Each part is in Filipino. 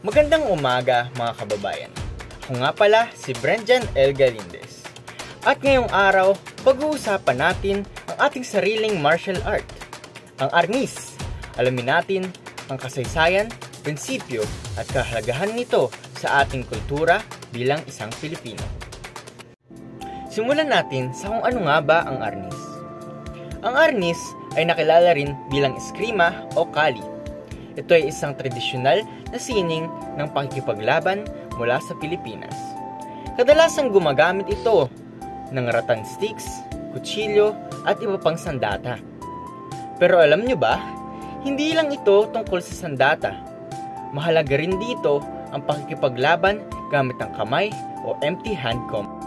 Magandang umaga mga kababayan. Ako nga pala si Brenjan L. Galindez. At ngayong araw, pag-uusapan natin ang ating sariling martial art, ang arnis. Alamin natin ang kasaysayan, prinsipyo at kahalagahan nito sa ating kultura bilang isang Pilipino. Simulan natin sa kung ano nga ba ang arnis. Ang arnis ay nakilala rin bilang eskrima o kali. Ito ay isang tradisyonal na sining ng pakikipaglaban mula sa Pilipinas. Kadalasang gumagamit ito ng rattan sticks, kutsilyo at iba pang sandata. Pero alam nyo ba, hindi lang ito tungkol sa sandata. Mahalaga rin dito ang pakikipaglaban gamit ang kamay o empty hand combat.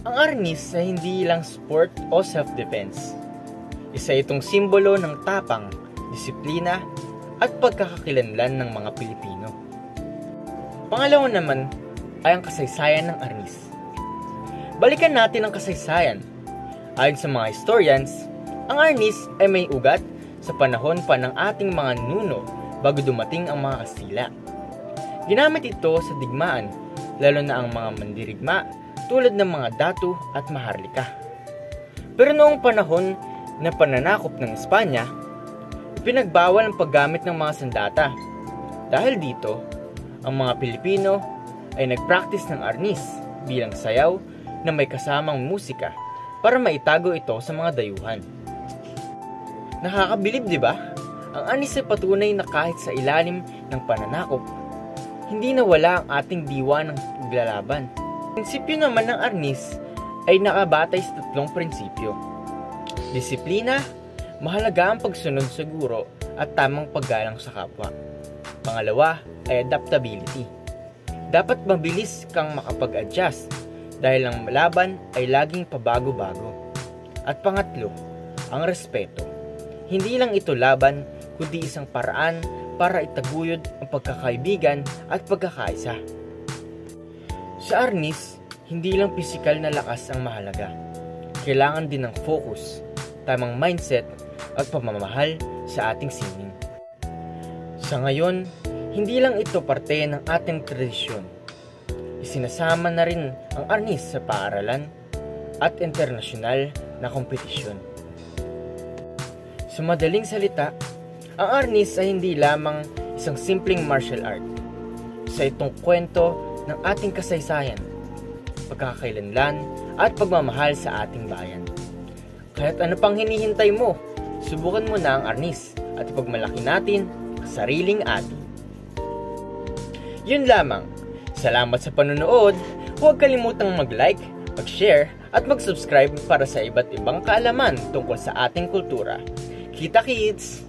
Ang arnis ay hindi lang sport o self-defense. Isa itong simbolo ng tapang, disiplina, at pagkakakilanlan ng mga Pilipino. Pangalawa naman ay ang kasaysayan ng arnis. Balikan natin ang kasaysayan. Ayon sa mga historians, ang arnis ay may ugat sa panahon pa ng ating mga nuno bago dumating ang mga Kastila. Ginamit ito sa digmaan, lalo na ang mga mandirigma tulad ng mga Datu at Maharlika. Pero noong panahon na pananakop ng Espanya, pinagbawal ang paggamit ng mga sandata. Dahil dito, ang mga Pilipino ay nag-practice ng arnis bilang sayaw na may kasamang musika para maitago ito sa mga dayuhan. Nakakabilib, di ba? Ang arnis ay patunay na kahit sa ilalim ng pananakop, hindi nawala ang ating diwa ng paglalaban. Prinsipyo naman ng arnis ay nakabatay sa tatlong prinsipyo: disiplina, mahalaga ang pagsunod sa guro at tamang paggalang sa kapwa. Pangalawa ay adaptability. Dapat mabilis kang makapag-adjust dahil ang laban ay laging pabago-bago. At pangatlo, ang respeto. Hindi lang ito laban, kundi isang paraan para itaguyod ang pagkakaibigan at pagkakaisa. Sa arnis, hindi lang pisikal na lakas ang mahalaga. Kailangan din ng focus, tamang mindset at pamamahal sa ating sining. Sa ngayon, hindi lang ito parte ng ating tradisyon. Isinasama na rin ang arnis sa paaralan at internasyonal na kompetisyon. Sa madaling salita, ang arnis ay hindi lamang isang simpleng martial art. Isa itong kwento ng ating kasaysayan, pagkakailanlan at pagmamahal sa ating bayan. Kahit ano pang hinihintay mo, subukan mo na ang arnis at ipagmalaki natin ang sariling atin. Yun lamang. Salamat sa panonood. Huwag kalimutang mag-like, mag-share at mag-subscribe para sa iba't ibang kaalaman tungkol sa ating kultura. Kita-kits!